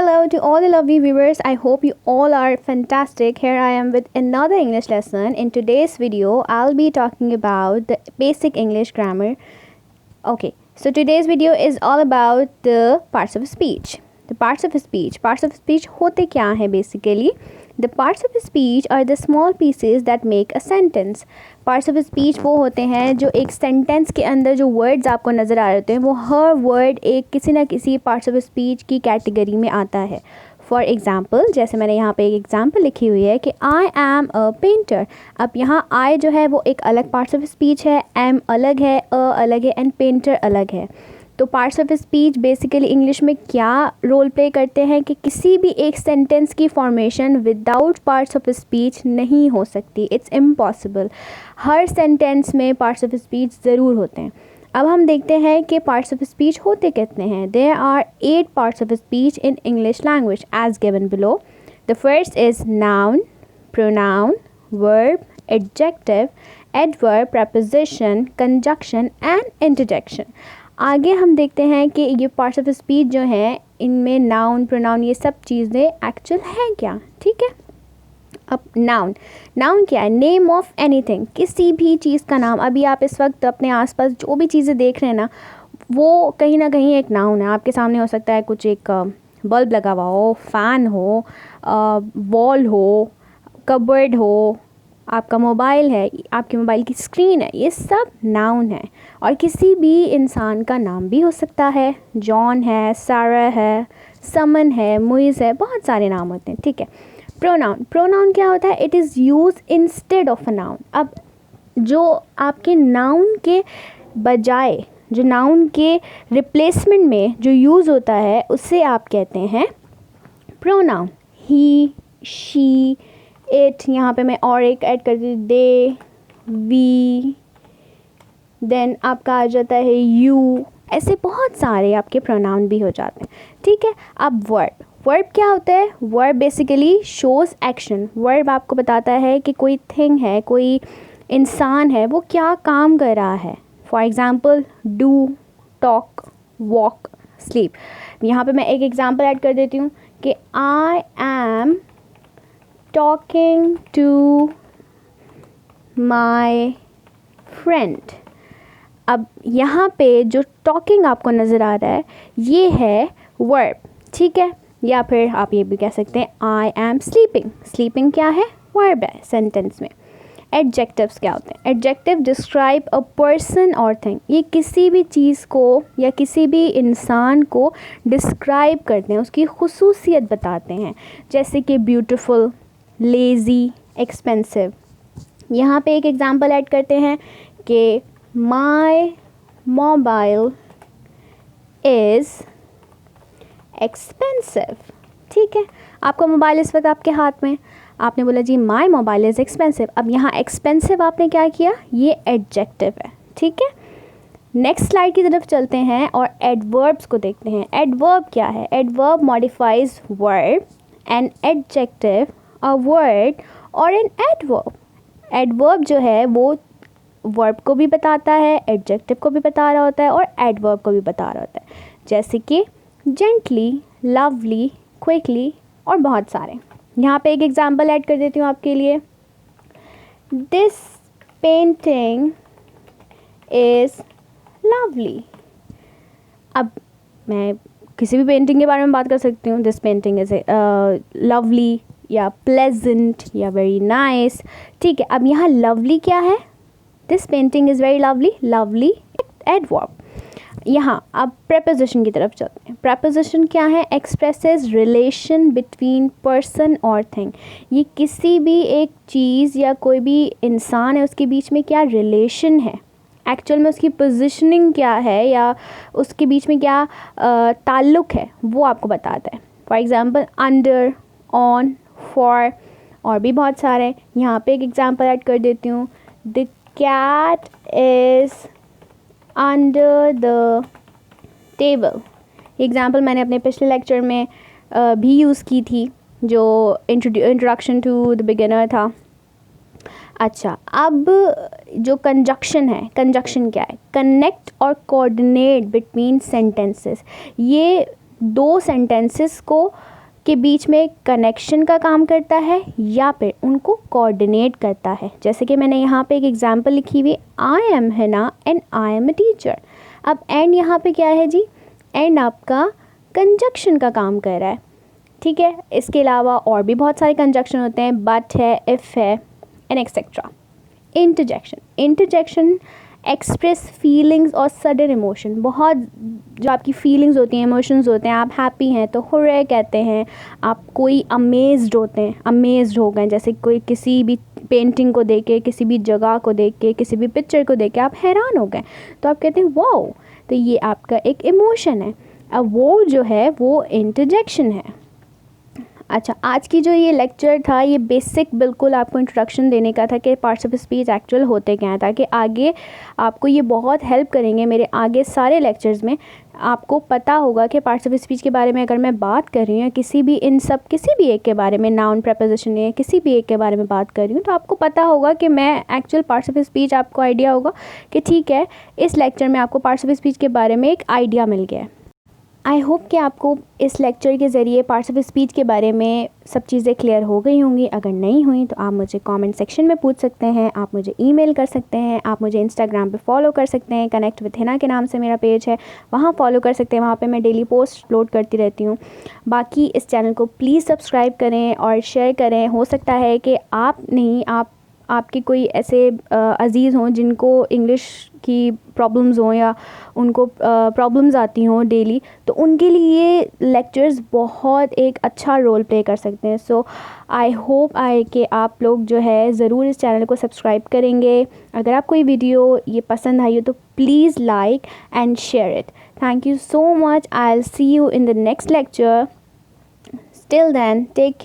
Hello to all the lovely viewers. I hope you all are fantastic. Here I am with another English lesson. In today's video, I'll be talking about the basic English grammar. Okay, so today's video is all about the parts of speech. The parts of speech. Parts of speech होते क्या हैं basically? The parts of speech are the small pieces that make a sentence. Parts of speech वो होते हैं जो एक sentence के अंदर जो words आपको नज़र आ रहे होते हैं वो हर word एक किसी ना किसी parts of speech की category में आता है. फॉर एग्ज़ाम्पल जैसे मैंने यहाँ पे एक एग्ज़ाम्पल लिखी हुई है कि आई एम अ पेंटर. अब यहाँ आई जो है वो एक अलग पार्ट्स ऑफ स्पीच है, एम अलग है, अ अलग है एंड पेंटर अलग है. तो parts of speech basically English में क्या रोल प्ले करते हैं कि किसी भी एक सेंटेंस की formation without parts of speech नहीं हो सकती. It's impossible. हर सेंटेंस में पार्ट्स ऑफ स्पीच ज़रूर होते हैं. अब हम देखते हैं कि पार्ट्स ऑफ स्पीच होते कितने हैं. There are 8 parts of speech in English language as given below. The first is noun, pronoun, verb, adjective, adverb, preposition, conjunction and interjection. आगे हम देखते हैं कि ये पार्ट्स ऑफ स्पीच जो हैं इनमें नाउन, प्रोनाउन ये सब चीज़ें एक्चुअल हैं क्या. ठीक है. अब नाउन क्या है? नेम ऑफ एनीथिंग, किसी भी चीज़ का नाम. अभी आप इस वक्त अपने आसपास जो भी चीज़ें देख रहे हैं ना वो कहीं ना कहीं एक नाउन है. आपके सामने हो सकता है कुछ एक बल्ब लगा हुआ हो, फ़ैन हो, वॉल हो, कबर्ड हो, आपका मोबाइल है, आपके मोबाइल की स्क्रीन है. ये सब नाउन है. और किसी भी इंसान का नाम भी हो सकता है. जॉन है, सारा है, समन है, मुइज़ है, बहुत सारे नाम होते हैं. ठीक है. प्रोनाउन क्या होता है? It is use instead of a noun. अब जो आपके नाउन के बजाय, जो नाउन के रिप्लेसमेंट में जो यूज़ होता है उससे आप कहते हैं प्रोनाउन. He, she, it. यहाँ पे मैं और एक ऐड कर दी, दे, वी, देन आपका आ जाता है यू. ऐसे बहुत सारे आपके प्रोनाउन भी हो जाते हैं. ठीक है. अब वर्ब क्या होता है? Verb basically shows action. Verb आपको बताता है कि कोई थिंग है, कोई इंसान है, वो क्या काम कर रहा है. For example do, talk, walk, sleep. यहाँ पे मैं एक एग्ज़ाम्पल ऐड कर देती हूँ कि I am talking to my friend. अब यहाँ पे जो टॉकिंग आपको नज़र आ रहा है ये है वर्ब. ठीक है. या फिर आप ये भी कह सकते हैं आई एम स्लीपिंग. स्लीपिंग क्या है? वर्ब है सेंटेंस में. एडजेक्टिव्स क्या होते हैं? एडजेक्टिव डिस्क्राइब अ पर्सन और थिंग. ये किसी भी चीज़ को या किसी भी इंसान को डिस्क्राइब करते हैं, उसकी खुसूसियत बताते हैं. जैसे कि ब्यूटीफुल, लेज़ी, एक्सपेंसिव. यहाँ पे एक एग्जांपल ऐड करते हैं कि माय मोबाइल इज़ एक्सपेंसिव. ठीक है. आपका मोबाइल इस वक्त आपके हाथ में, आपने बोला जी माय मोबाइल इज़ एक्सपेंसिव. अब यहाँ एक्सपेंसिव आपने क्या किया? ये एडजेक्टिव है. ठीक है. नेक्स्ट स्लाइड की तरफ चलते हैं और एडवर्ब्स को देखते हैं. एडवर्ब क्या है? Adverb modifies verb, an adjective, a word और एन एडवर्ब. एडवर्ब जो है वो वर्ब को भी बताता है, एडजेक्टिव को भी बता रहा होता है और एडवर्ब को भी बता रहा होता है. जैसे कि जेंटली, लवली, क्विकली और बहुत सारे. यहाँ पे एक एग्जांपल ऐड कर देती हूँ आपके लिए. This painting is lovely. अब मैं किसी भी पेंटिंग के बारे में बात कर सकती हूँ. दिस पेंटिंग इज़ लवली या प्लेजेंट या वेरी नाइस. ठीक है. अब यहाँ लवली क्या है? This painting is very lovely. Lovely adverb. यहाँ अब प्रेपोजिशन की तरफ चलते हैं. प्रेपोजिशन क्या है? एक्सप्रेसेस रिलेशन बिटवीन पर्सन और थिंग. ये किसी भी एक चीज़ या कोई भी इंसान है उसके बीच में क्या रिलेशन है, एक्चुअल में उसकी पोजिशनिंग क्या है या उसके बीच में क्या ताल्लुक़ है वो आपको बताता है. For example under, on, for और भी बहुत सारे. यहाँ पे एक एग्ज़ाम्पल ऐड कर देती हूँ. The cat is under the table. Example मैंने अपने पिछले लेक्चर में भी यूज़ की थी जो इंट्रोडक्शन टू द बिगिनर था. अच्छा, अब जो कंजक्शन है, कंजक्शन क्या है? कनेक्ट और कोऑर्डिनेट बिटवीन सेंटेंसेस. ये दो सेंटेंसेस को के बीच में कनेक्शन का काम करता है या फिर उनको कोऑर्डिनेट करता है। जैसे कि मैंने यहाँ पे एक एग्जांपल लिखी हुई, I am Hina and I am a teacher. अब एंड यहाँ पे क्या है जी, एंड आपका कंजक्शन का काम कर रहा है, ठीक है। इसके अलावा और भी बहुत सारे कंजक्शन होते हैं, बट है, इफ़ है and etcetera. Interjection express feelings और सडन इमोशन। बहुत जो आपकी फीलिंग्स होती हैं, इमोशंस होते हैं, आप हैप्पी हैं तो हुर्रे कहते हैं, आप कोई अमेज्ड होते हैं, अमेज्ड हो गए, जैसे कोई किसी भी पेंटिंग को देख के, किसी भी जगह को देख के, किसी भी पिक्चर को देख के आप हैरान हो गए तो आप कहते हैं वाओ, तो ये आपका एक इमोशन है। अब वो जो है वो इंटरजेक्शन है। अच्छा, आज की जो ये लेक्चर था ये बेसिक बिल्कुल आपको इंट्रोडक्शन देने का था कि पार्ट्स ऑफ स्पीच एक्चुअल होते क्या हैं, ताकि आगे आपको ये बहुत हेल्प करेंगे मेरे आगे सारे लेक्चर्स में। आपको पता होगा कि पार्ट्स ऑफ स्पीच के बारे में अगर मैं बात कर रही हूँ, किसी भी इन सब किसी भी एक के बारे में, नाउन, प्रपोजिशन या किसी भी एक के बारे में बात कर रही हूँ, तो आपको पता होगा कि मैं एक्चुअल पार्ट्स ऑफ स्पीच, आपको आइडिया होगा कि ठीक है, इस लेक्चर में आपको पार्ट्स ऑफ स्पीच के बारे में एक आइडिया मिल गया है। आई होप कि आपको इस लेक्चर के ज़रिए पार्ट्स ऑफ स्पीच के बारे में सब चीज़ें क्लियर हो गई होंगी। अगर नहीं हुई तो आप मुझे कमेंट सेक्शन में पूछ सकते हैं, आप मुझे ईमेल कर सकते हैं, आप मुझे इंस्टाग्राम पे फॉलो कर सकते हैं, कनेक्ट विद हिना के नाम से मेरा पेज है, वहाँ फॉलो कर सकते हैं। वहाँ पे मैं डेली पोस्ट अपलोड करती रहती हूँ। बाकी इस चैनल को प्लीज़ सब्सक्राइब करें और शेयर करें। हो सकता है कि आपके कोई ऐसे अज़ीज़ हों जिनको इंग्लिश की प्रॉब्लम्स हों या उनको प्रॉब्लम्स आती हों डेली, तो उनके लिए लेक्चर्स बहुत एक अच्छा रोल प्ले कर सकते हैं। सो आई होप कि आप लोग जो है ज़रूर इस चैनल को सब्सक्राइब करेंगे। अगर आपको ये वीडियो ये पसंद आई हो तो please like and share it. Thank you so much. I will see you in the next lecture. Till then, take care.